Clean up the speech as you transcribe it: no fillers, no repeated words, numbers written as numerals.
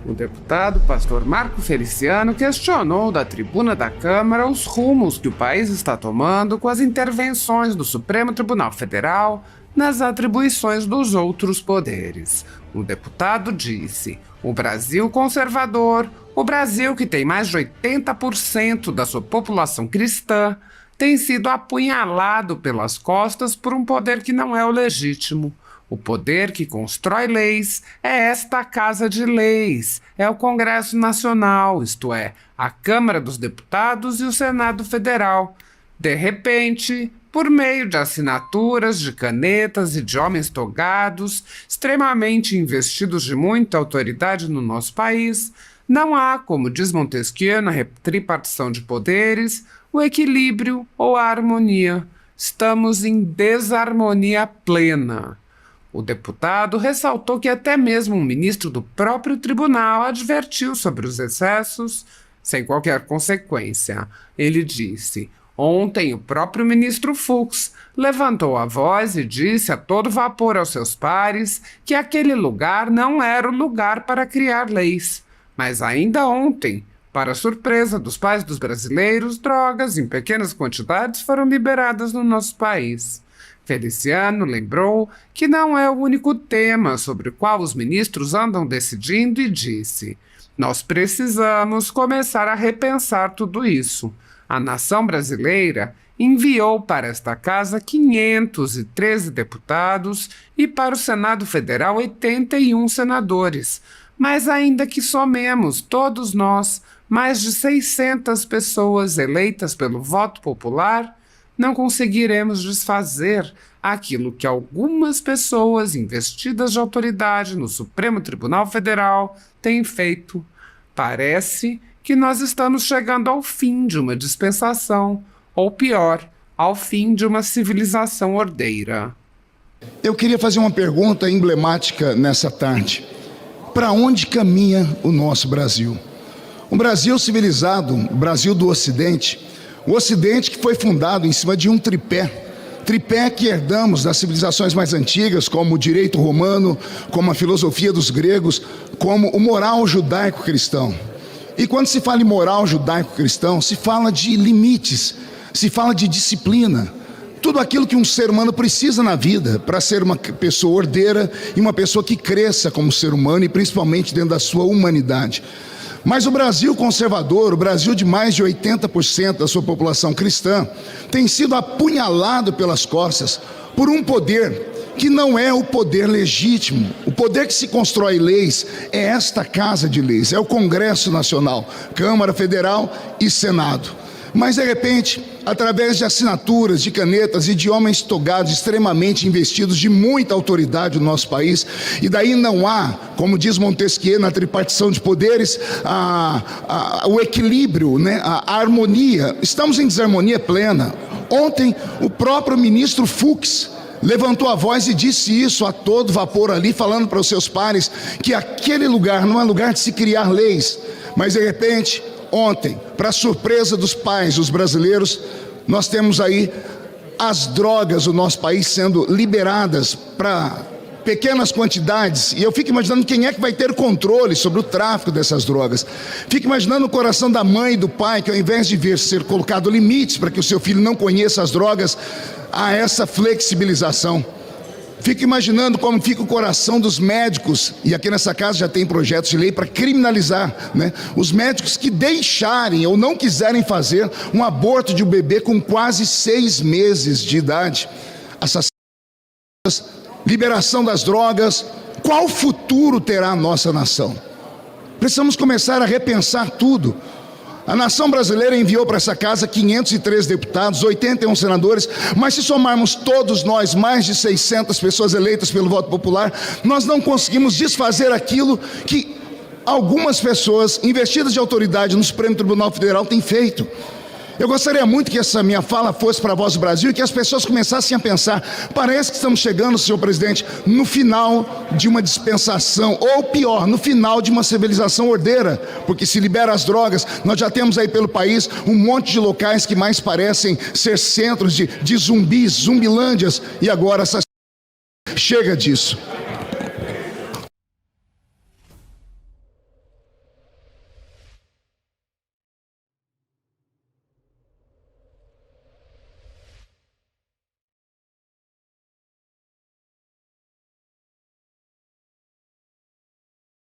O deputado pastor Marco Feliciano questionou da tribuna da Câmara os rumos que o país está tomando com as intervenções do Supremo Tribunal Federal nas atribuições dos outros poderes. O deputado disse: o Brasil conservador, o Brasil que tem mais de 80% da sua população cristã, tem sido apunhalado pelas costas por um poder que não é o legítimo. O poder que constrói leis é esta Casa de Leis, é o Congresso Nacional, isto é, a Câmara dos Deputados e o Senado Federal. De repente, por meio de assinaturas, de canetas e de homens togados, extremamente investidos de muita autoridade no nosso país, não há, como diz Montesquieu na tripartição de poderes, o equilíbrio ou a harmonia. Estamos em desarmonia plena. O deputado ressaltou que até mesmo um ministro do próprio tribunal advertiu sobre os excessos, sem qualquer consequência. Ele disse: ontem o próprio ministro Fux levantou a voz e disse a todo vapor aos seus pares que aquele lugar não era o lugar para criar leis. Mas ainda ontem, para surpresa dos pais dos brasileiros, drogas em pequenas quantidades foram liberadas no nosso país. Feliciano lembrou que não é o único tema sobre o qual os ministros andam decidindo e disse: nós precisamos começar a repensar tudo isso. A nação brasileira enviou para esta casa 513 deputados e para o Senado Federal 81 senadores. Mas ainda que somemos todos nós, mais de 600 pessoas eleitas pelo voto popular, não conseguiremos desfazer aquilo que algumas pessoas investidas de autoridade no Supremo Tribunal Federal têm feito. Parece que nós estamos chegando ao fim de uma dispensação, ou pior, ao fim de uma civilização ordeira. Eu queria fazer uma pergunta emblemática nessa tarde. Para onde caminha o nosso Brasil? Um Brasil civilizado, o Brasil do Ocidente, o Ocidente que foi fundado em cima de um tripé que herdamos das civilizações mais antigas, como o direito romano, como a filosofia dos gregos, como o moral judaico-cristão. E quando se fala em moral judaico-cristão, se fala de limites, se fala de disciplina, tudo aquilo que um ser humano precisa na vida para ser uma pessoa ordeira e uma pessoa que cresça como ser humano e principalmente dentro da sua humanidade. Mas o Brasil conservador, o Brasil de mais de 80% da sua população cristã, tem sido apunhalado pelas costas por um poder que não é o poder legítimo. O poder que se constrói leis é esta Casa de Leis, é o Congresso Nacional, Câmara Federal e Senado. Mas de repente, através de assinaturas, de canetas e de homens togados extremamente investidos de muita autoridade no nosso país, e daí não há, como diz Montesquieu na tripartição de poderes, o equilíbrio, né, a harmonia. Estamos em desarmonia plena. Ontem o próprio ministro Fux levantou a voz e disse isso a todo vapor ali, falando para os seus pares que aquele lugar não é lugar de se criar leis. Mas de repente, ontem, para surpresa dos pais, dos brasileiros, nós temos aí as drogas do nosso país sendo liberadas para pequenas quantidades, e eu fico imaginando quem é que vai ter controle sobre o tráfico dessas drogas. Fico imaginando o coração da mãe e do pai, que ao invés de ver ser colocado limites para que o seu filho não conheça as drogas, há essa flexibilização. Fico imaginando como fica o coração dos médicos, e aqui nessa casa já tem projetos de lei para criminalizar, né, os médicos que deixarem ou não quiserem fazer um aborto de um bebê com quase 6 meses de idade. Liberação das drogas. Qual futuro terá a nossa nação? Precisamos começar a repensar tudo. A nação brasileira enviou para essa casa 503 deputados, 81 senadores, mas se somarmos todos nós, mais de 600 pessoas eleitas pelo voto popular, nós não conseguimos desfazer aquilo que algumas pessoas investidas de autoridade no Supremo Tribunal Federal têm feito. Eu gostaria muito que essa minha fala fosse para a Voz do Brasil e que as pessoas começassem a pensar: parece que estamos chegando, senhor presidente, no final de uma dispensação, ou pior, no final de uma civilização ordeira, porque se libera as drogas, nós já temos aí pelo país um monte de locais que mais parecem ser centros de zumbis, zumbilândias, e agora chega disso.